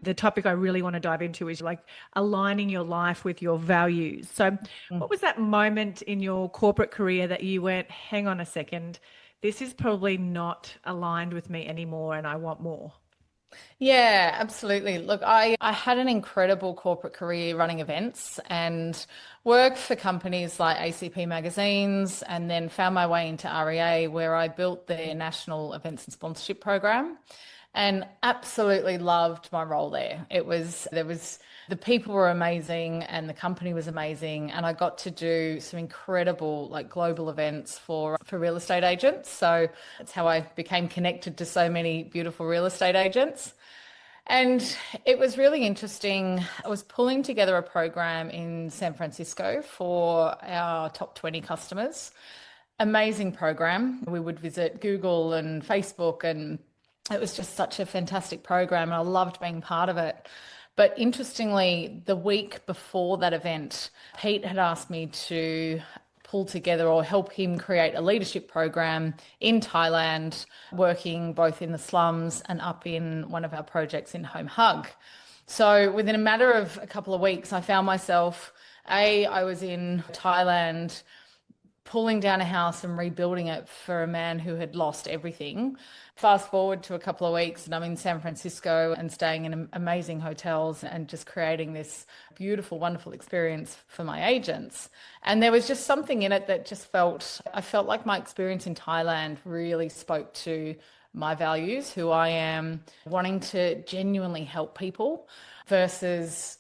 the topic I really want to dive into is like aligning your life with your values. So what was that moment in your corporate career that you went, hang on a second, this is probably not aligned with me anymore and I want more? Yeah, absolutely. Look, I had an incredible corporate career running events and worked for companies like ACP Magazines and then found my way into REA where I built their national events and sponsorship program and absolutely loved my role there. The people were amazing and the company was amazing and I got to do some incredible like global events for real estate agents. So that's how I became connected to so many beautiful real estate agents. And it was really interesting. I was pulling together a program in San Francisco for our top 20 customers. Amazing program. We would visit Google and Facebook, and it was just such a fantastic program. And I loved being part of it. But interestingly, the week before that event, Pete had asked me to pull together or help him create a leadership program in Thailand, working both in the slums and up in one of our projects in Home Hug. So within a matter of a couple of weeks, I found myself, I was in Thailand pulling down a house and rebuilding it for a man who had lost everything. Fast forward to a couple of weeks, and I'm in San Francisco and staying in amazing hotels and just creating this beautiful, wonderful experience for my agents. And there was just something in it that I felt like my experience in Thailand really spoke to my values, who I am, wanting to genuinely help people versus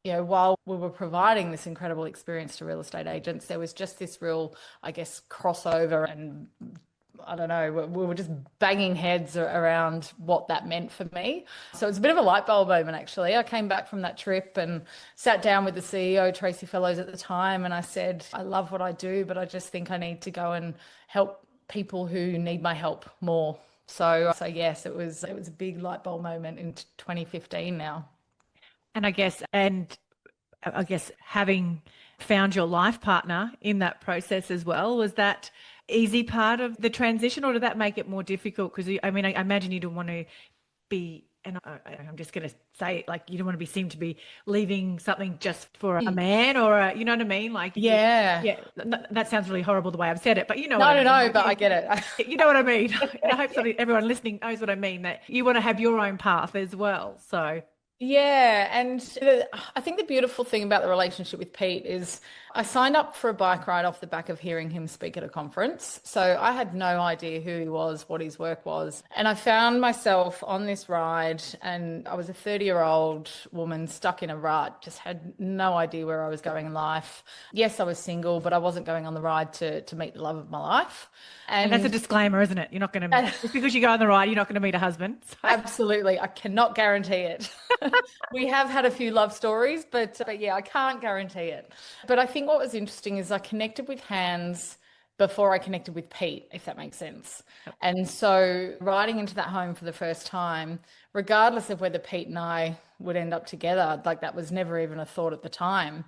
while we were providing this incredible experience to real estate agents, there was just this real, I guess, crossover and I don't know, we were just banging heads around what that meant for me. So it's a bit of a light bulb moment, actually. I came back from that trip and sat down with the CEO, Tracy Fellows, at the time, and I said, I love what I do, but I just think I need to go and help people who need my help more. So yes, it was a big light bulb moment in 2015 now. And I guess having found your life partner in that process as well, was that easy part of the transition, or did that make it more difficult? Because I mean, I imagine you don't want to be, and I'm just going to say it, like you don't want to be seen to be leaving something just for a man or you know what I mean? Like, Yeah. yeah, that sounds really horrible the way I've said it, but you know what No, I no, mean. no, Like, but I get it. you know what I mean. And I hope everyone listening knows what I mean. That you want to have your own path as well. So. Yeah, and I think the beautiful thing about the relationship with Pete is I signed up for a bike ride off the back of hearing him speak at a conference. So I had no idea who he was, what his work was. And I found myself on this ride, and I was a 30-year-old woman stuck in a rut, just had no idea where I was going in life. Yes, I was single, but I wasn't going on the ride to meet the love of my life. And that's a And disclaimer, isn't it? You're not going to, just because you go on the ride, you're not going to meet a husband. So. absolutely, I cannot guarantee it. We have had a few love stories, but yeah, I can't guarantee it. But I think what was interesting is I connected with Hans before I connected with Pete, if that makes sense. And so riding into that home for the first time, regardless of whether Pete and I would end up together, like that was never even a thought at the time.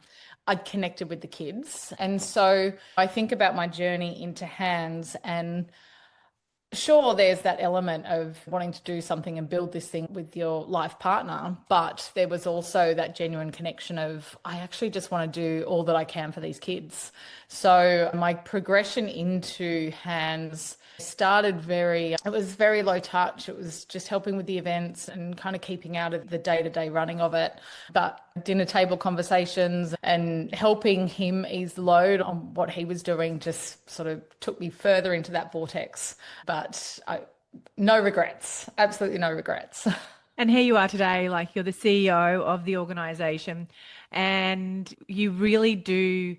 I'd connected with the kids. And so I think about my journey into Hans, and sure, there's that element of wanting to do something and build this thing with your life partner, but there was also that genuine connection of, I actually just want to do all that I can for these kids. So my progression into Hands it was very low touch. It was just helping with the events and kind of keeping out of the day-to-day running of it. But dinner table conversations and helping him ease the load on what he was doing just sort of took me further into that vortex. But no regrets, absolutely no regrets. And here you are today, like you're the CEO of the organization, and you really do.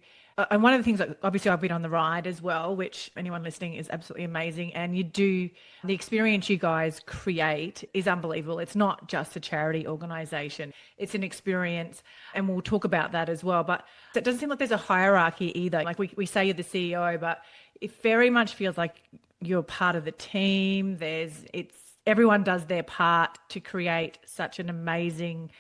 And one of the things that obviously I've been on the ride as well, which anyone listening is absolutely amazing. And the experience you guys create is unbelievable. It's not just a charity organization, it's an experience. And we'll talk about that as well. But it doesn't seem like there's a hierarchy either. Like we say you're the CEO, but it very much feels like you're part of the team. Everyone does their part to create such an amazing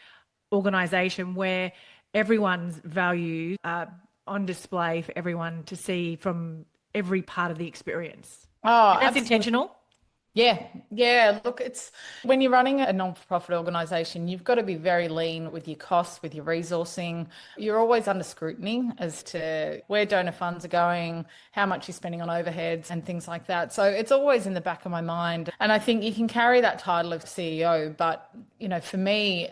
organization where everyone's values are on display for everyone to see from every part of the experience. Oh, And that's absolutely. intentional. Yeah, yeah. Look, it's when you're running a non-profit organization, you've got to be very lean with your costs, with your resourcing. You're always under scrutiny as to where donor funds are going, how much you're spending on overheads and things like that. So it's always in the back of my mind. And I think you can carry that title of CEO, but for me,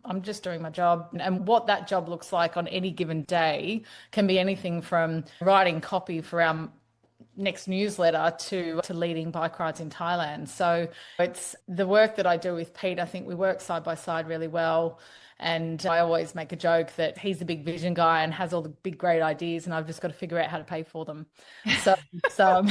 I'm just doing my job. And what that job looks like on any given day can be anything from writing copy for our next newsletter to leading bike rides in Thailand. So it's the work that I do with Pete. I think we work side by side really well. And I always make a joke that he's the big vision guy and has all the big great ideas, and I've just got to figure out how to pay for them. So so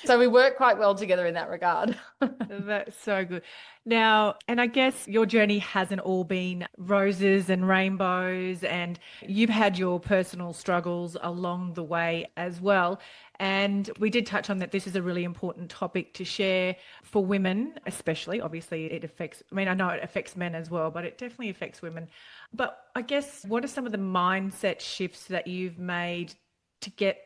so we work quite well together in that regard. That's so good. Now, and I guess your journey hasn't all been roses and rainbows, and you've had your personal struggles along the way as well. And we did touch on that this is a really important topic to share for women, especially. Obviously, it affects, I mean, I know it affects men as well, but it definitely affects women. But I guess what are some of the mindset shifts that you've made to get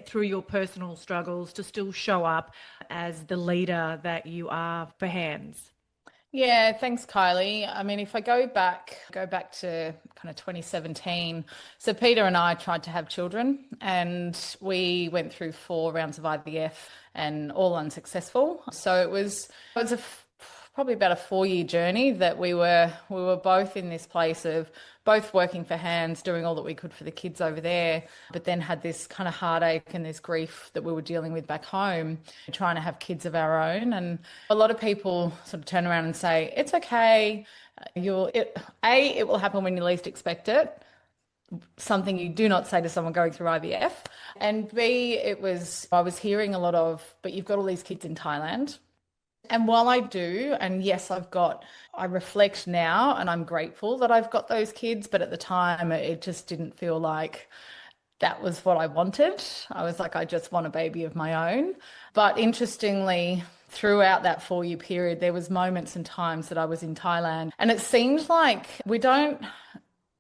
through your personal struggles to still show up as the leader that you are for hands? Yeah, thanks, Kylie. I mean, if I go back to kind of 2017. So Peter and I tried to have children, and we went through 4 rounds of IVF and all unsuccessful. So it was probably about a 4 year journey that we were both in this place of both working for hands, doing all that we could for the kids over there, but then had this kind of heartache and this grief that we were dealing with back home, trying to have kids of our own. And a lot of people sort of turn around and say, it's okay. It will happen when you least expect it, something you do not say to someone going through IVF. And B, I was hearing a lot of, but you've got all these kids in Thailand. And while I do, and yes, I reflect now and I'm grateful that I've got those kids, but at the time it just didn't feel like that was what I wanted. I was like, I just want a baby of my own. But interestingly, throughout that 4 year period, there was moments and times that I was in Thailand, and it seemed like we don't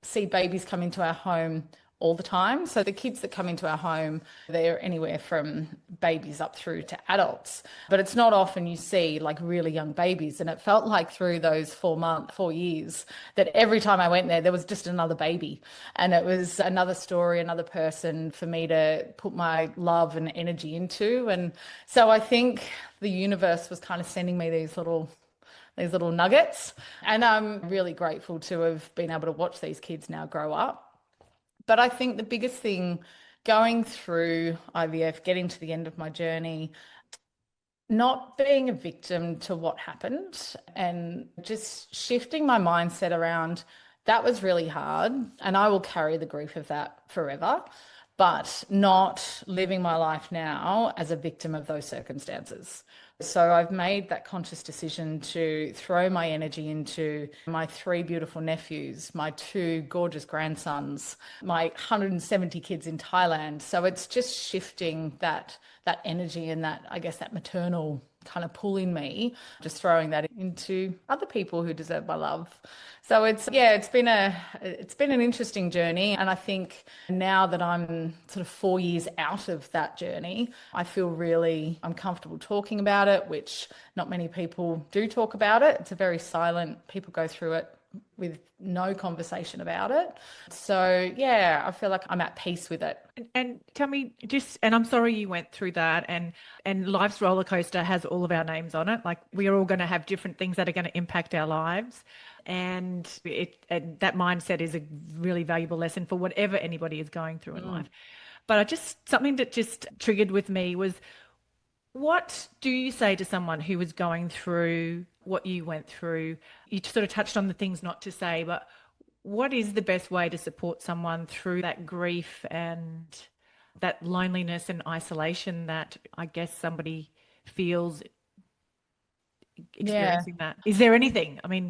see babies come into our home all the time. So the kids that come into our home, they're anywhere from babies up through to adults. But it's not often you see like really young babies. And it felt like through those 4 years that every time I went there, there was just another baby. And it was another story, another person for me to put my love and energy into. And so I think the universe was kind of sending me these little nuggets. And I'm really grateful to have been able to watch these kids now grow up. But I think the biggest thing going through IVF, getting to the end of my journey, not being a victim to what happened and just shifting my mindset around that was really hard and I will carry the grief of that forever, but not living my life now as a victim of those circumstances. So I've made that conscious decision to throw my energy into my 3 beautiful nephews, my 2 gorgeous grandsons, my 170 kids in Thailand. So it's just shifting that energy and that, I guess, that maternal kind of pull in me, just throwing that into other people who deserve my love. So it's been an interesting journey. And I think now that I'm sort of 4 years out of that journey, I'm comfortable talking about it, which not many people do talk about it. It's a very silent, people go through it with no conversation about it. So yeah, I feel like I'm at peace with it. And tell me just, and I'm sorry you went through that, and life's roller coaster has all of our names on it. Like we are all going to have different things that are going to impact our lives, and that mindset is a really valuable lesson for whatever anybody is going through in life. But something that just triggered with me was, what do you say to someone who was going through what you went through? You sort of touched on the things not to say, but what is the best way to support someone through that grief and that loneliness and isolation that I guess somebody feels Yeah. experiencing that? Is there anything? I mean,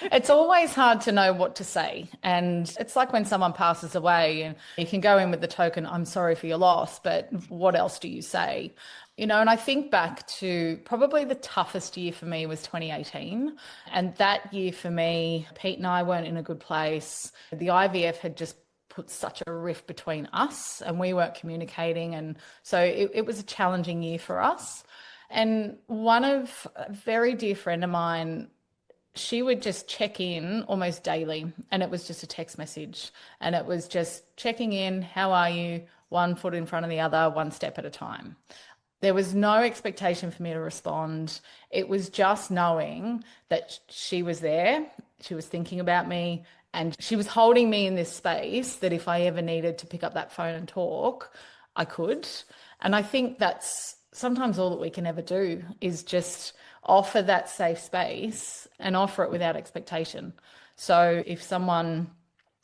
It's always hard to know what to say. And it's like when someone passes away and you can go in with the token, I'm sorry for your loss, but what else do you say? And I think back to probably the toughest year for me was 2018. And that year for me, Pete and I weren't in a good place. The IVF had just put such a rift between us and we weren't communicating. And so it was a challenging year for us. And one of a very dear friend of mine, she would just check in almost daily, and it was just a text message, and it was just checking in, how are you, one foot in front of the other, one step at a time. There was no expectation for me to respond. It was just knowing that she was there, she was thinking about me, and she was holding me in this space that if I ever needed to pick up that phone and talk, I could. And I think that's sometimes all that we can ever do is just offer that safe space and offer it without expectation. So if someone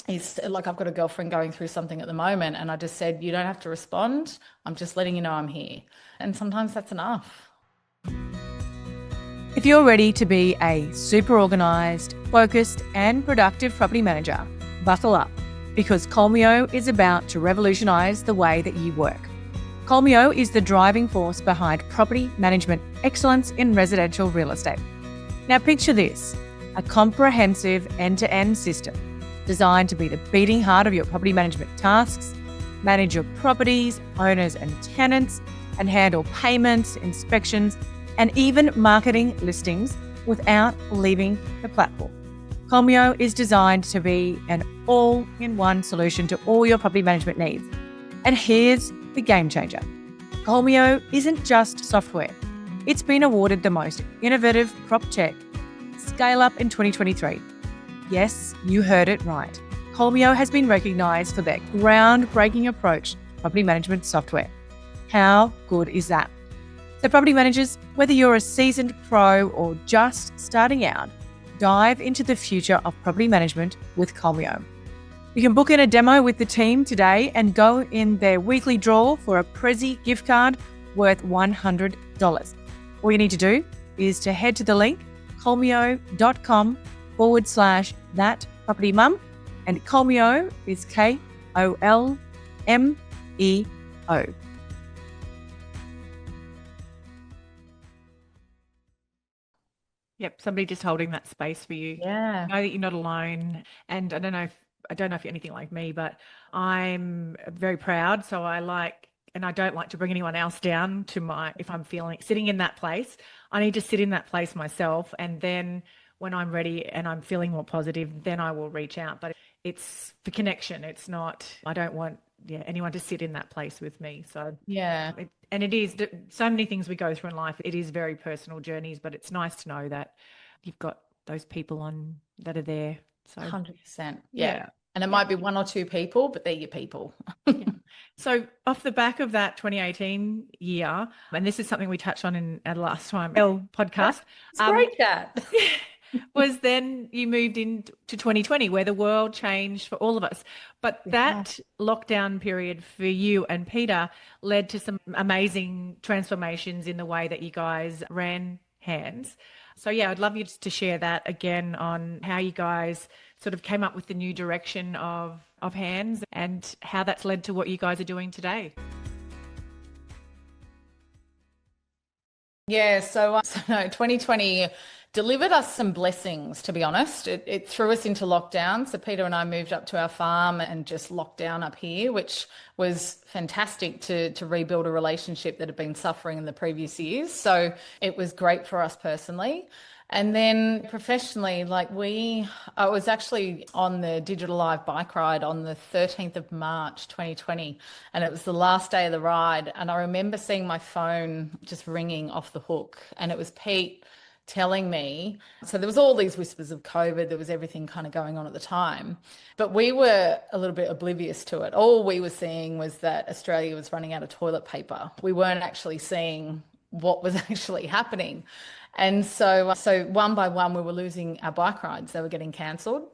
is like, I've got a girlfriend going through something at the moment, and I just said, you don't have to respond. I'm just letting you know I'm here. And sometimes that's enough. If you're ready to be a super organised, focused and productive property manager, buckle up because Colmio is about to revolutionise the way that you work. Colmio is the driving force behind property management excellence in residential real estate. Now picture this, a comprehensive end-to-end system designed to be the beating heart of your property management tasks, manage your properties, owners and tenants, and handle payments, inspections, and even marketing listings without leaving the platform. Colmio is designed to be an all-in-one solution to all your property management needs. And here's the game changer. Colmio isn't just software. It's been awarded the most innovative prop tech scale up in 2023. Yes, you heard it right. Colmio has been recognised for their groundbreaking approach to property management software. How good is that? So property managers, whether you're a seasoned pro or just starting out, dive into the future of property management with Colmio. You can book in a demo with the team today and go in their weekly draw for a Prezi gift card worth $100. All you need to do is to head to the link colmio.com/thatpropertymum, and Colmio is Kolmeo. Yep, somebody just holding that space for you. Yeah. Know that you're not alone. And I don't know if you're anything like me, but I'm very proud. So and I don't like to bring anyone else down to if I'm feeling sitting in that place, I need to sit in that place myself. And then when I'm ready and I'm feeling more positive, then I will reach out. But it's for connection. It's not, I don't want anyone to sit in that place with me. So Yeah. and it is so many things we go through in life. It is very personal journeys, but it's nice to know that you've got those people that are there. So 100%. yeah. Yeah. And it might be one or two people, but they're your people. Yeah. So off the back of that 2018 year, and this is something we touched on in our last time podcast. It's great chat. Was then you moved into 2020 where the world changed for all of us. But that lockdown period for you and Peter led to some amazing transformations in the way that you guys ran Hands. So yeah, I'd love you to share that again on how you guys sort of came up with the new direction of Hands and how that's led to what you guys are doing today. Yeah, so no, 2020 delivered us some blessings, to be honest. It threw us into lockdown. So Peter and I moved up to our farm and just locked down up here, which was fantastic to rebuild a relationship that had been suffering in the previous years. So it was great for us personally. And then professionally, I was actually on the Digital Live bike ride on the 13th of March, 2020, and it was the last day of the ride. And I remember seeing my phone just ringing off the hook, and it was Pete telling me, so there was all these whispers of COVID, there was everything kind of going on at the time, but we were a little bit oblivious to it. All we were seeing was that Australia was running out of toilet paper. We weren't actually seeing what was actually happening. And so one by one, we were losing our bike rides. They were getting cancelled.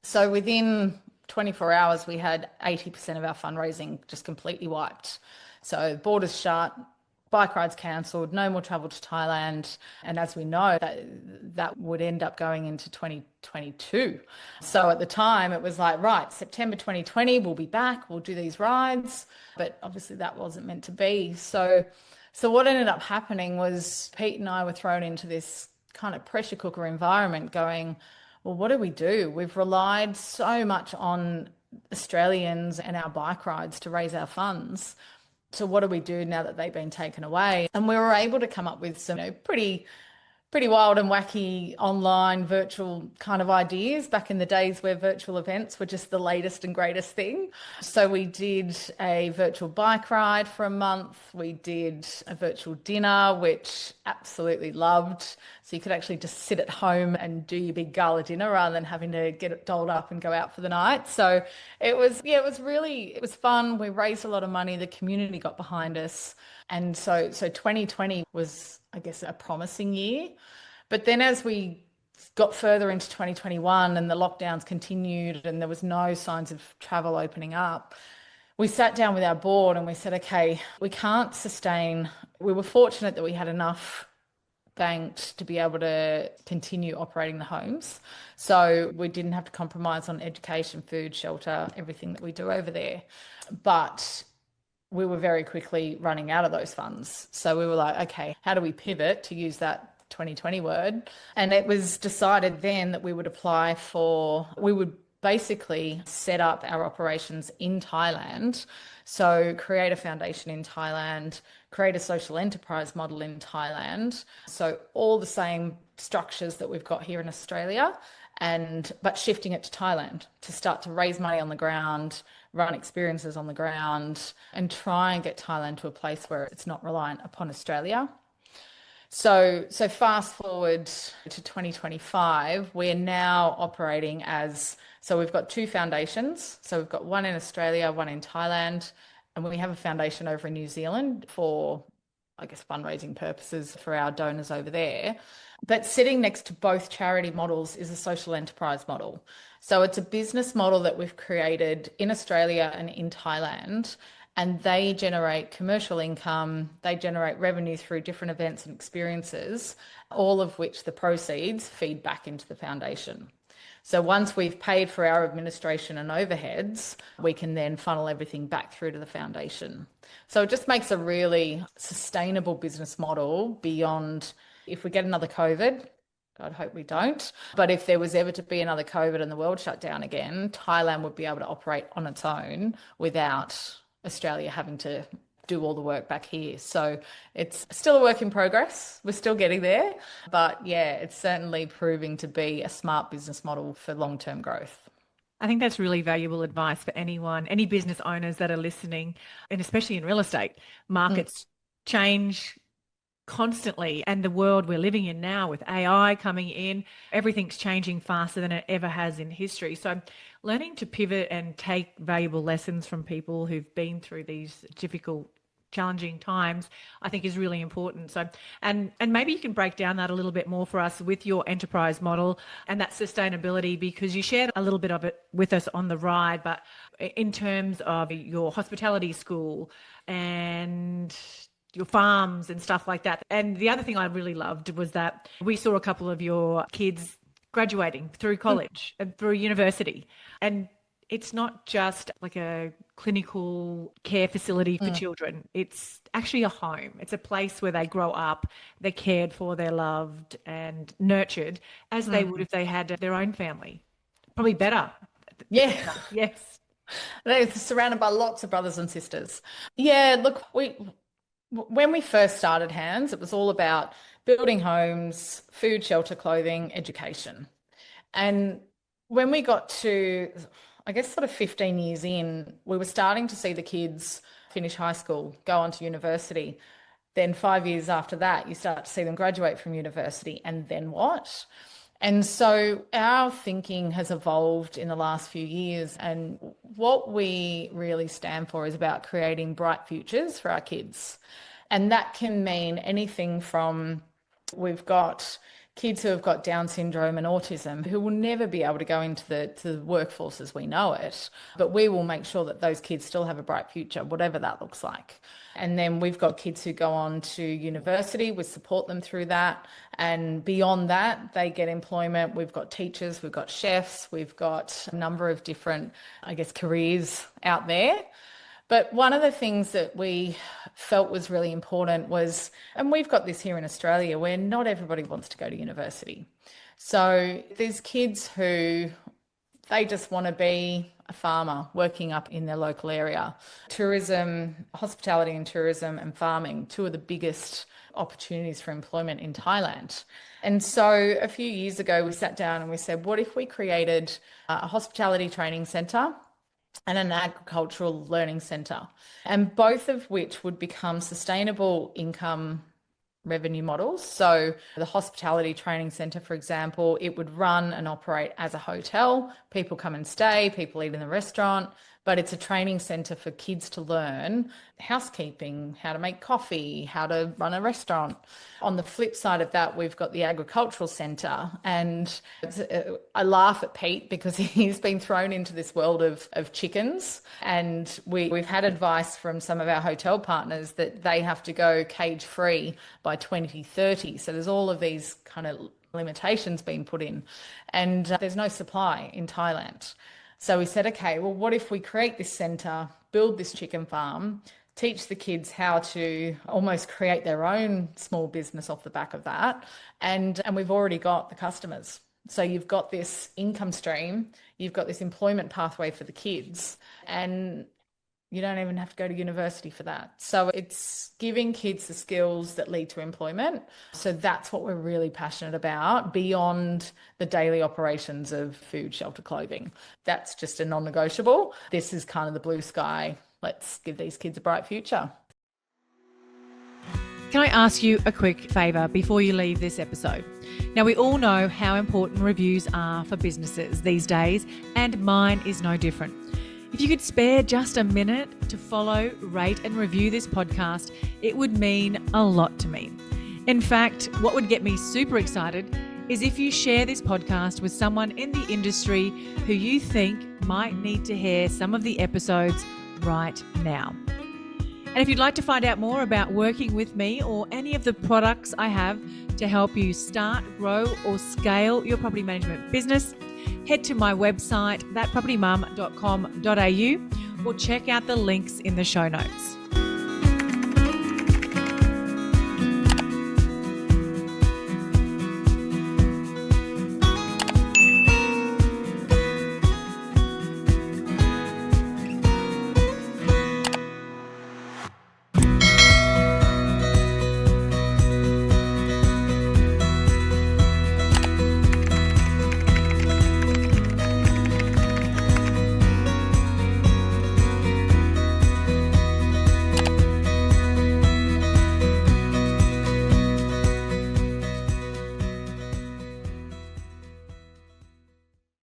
So within 24 hours, we had 80% of our fundraising just completely wiped. So borders shut, bike rides cancelled, no more travel to Thailand. And as we know, that would end up going into 2022. So at the time, it was like, right, September 2020, we'll be back, we'll do these rides. But obviously that wasn't meant to be. So what ended up happening was Pete and I were thrown into this kind of pressure cooker environment going, well, what do we do? We've relied so much on Australians and our bike rides to raise our funds. so what do we do now that they've been taken away? And we were able to come up with some pretty wild and wacky online virtual kind of ideas back in the days where virtual events were just the latest and greatest thing. So we did a virtual bike ride for a month. We did a virtual dinner, which absolutely loved. So you could actually just sit at home and do your big gala dinner rather than having to get it dolled up and go out for the night. So it was fun. We raised a lot of money. The community got behind us. And so 2020 was, I guess, a promising year. But then as we got further into 2021 and the lockdowns continued and there was no signs of travel opening up, we sat down with our board and we said, okay, we can't sustain. We were fortunate that we had enough banked to be able to continue operating the homes. So we didn't have to compromise on education, food, shelter, everything that we do over there. But we were very quickly running out of those funds. So we were like, okay, how do we pivot, to use that 2020 word? And it was decided then that we would basically set up our operations in Thailand. So create a foundation in Thailand, create a social enterprise model in Thailand. So all the same structures that we've got here in Australia, but shifting it to Thailand to start to raise money on the ground, run experiences on the ground, and try and get Thailand to a place where it's not reliant upon Australia. So fast forward to 2025, we're now operating so we've got two foundations. So we've got one in Australia, one in Thailand, and we have a foundation over in New Zealand for, I guess, fundraising purposes for our donors over there. But sitting next to both charity models is a social enterprise model. So it's a business model that we've created in Australia and in Thailand, and they generate commercial income, they generate revenue through different events and experiences, all of which the proceeds feed back into the foundation. So once we've paid for our administration and overheads, we can then funnel everything back through to the foundation. So it just makes a really sustainable business model beyond, if we get another COVID, God hope we don't, but if there was ever to be another COVID and the world shut down again, Thailand would be able to operate on its own without Australia having to do all the work back here. So it's still a work in progress. We're still getting there. But yeah, it's certainly proving to be a smart business model for long-term growth. I think that's really valuable advice for anyone, any business owners that are listening, and especially in real estate. Markets change constantly, and the world we're living in now with AI coming in, everything's changing faster than it ever has in history. So learning to pivot and take valuable lessons from people who've been through these difficult, challenging times, I think is really important. So, and maybe you can break down that a little bit more for us with your enterprise model and that sustainability, because you shared a little bit of it with us on the ride, but in terms of your hospitality school and your farms and stuff like that. And the other thing I really loved was that we saw a couple of your kids graduating through college and through university. And it's not just like a clinical care facility for children. It's actually a home. It's a place where they grow up, they're cared for, they're loved and nurtured as they would if they had their own family. Probably better. Yeah. Yes. They're surrounded by lots of brothers and sisters. Yeah, look, when we first started Hands, it was all about building homes, food, shelter, clothing, education. And when we got to, I guess, sort of 15 years in, we were starting to see the kids finish high school, go on to university. Then 5 years after that, you start to see them graduate from university. And then what? And so our thinking has evolved in the last few years. And what we really stand for is about creating bright futures for our kids. And that can mean anything from, we've got kids who have got Down syndrome and autism who will never be able to go into the workforce as we know it, but we will make sure that those kids still have a bright future, whatever that looks like. And then we've got kids who go on to university, we support them through that. And beyond that, they get employment. We've got teachers, we've got chefs, we've got a number of different, I guess, careers out there. But one of the things that we felt was really important was, and we've got this here in Australia, where not everybody wants to go to university. So there's kids who they just want to be a farmer working up in their local area. Tourism, hospitality and tourism and farming, two of the biggest opportunities for employment in Thailand. And so a few years ago, we sat down and we said, what if we created a hospitality training centre and an agricultural learning centre, and both of which would become sustainable income revenue models. So the hospitality training centre, for example, it would run and operate as a hotel. People come and stay, people eat in the restaurant, but it's a training centre for kids to learn housekeeping, how to make coffee, how to run a restaurant. On the flip side of that, we've got the agricultural centre, and I laugh at Pete because he's been thrown into this world of chickens, and we've had advice from some of our hotel partners that they have to go cage free by 2030. So there's all of these kind of limitations being put in, and there's no supply in Thailand. So we said, okay, well, what if we create this centre, build this chicken farm, teach the kids how to almost create their own small business off the back of that, and we've already got the customers. So you've got this income stream, you've got this employment pathway for the kids, and you don't even have to go to university for that. So it's giving kids the skills that lead to employment. So that's what we're really passionate about beyond the daily operations of food, shelter, clothing. That's just a non-negotiable. This is kind of the blue sky. Let's give these kids a bright future. Can I ask you a quick favour before you leave this episode? Now, we all know how important reviews are for businesses these days, and mine is no different. If you could spare just a minute to follow, rate and review this podcast, it would mean a lot to me. In fact, what would get me super excited is if you share this podcast with someone in the industry who you think might need to hear some of the episodes right now. And if you'd like to find out more about working with me or any of the products I have to help you start, grow or scale your property management business, head to my website, thatpropertymum.com.au, or check out the links in the show notes.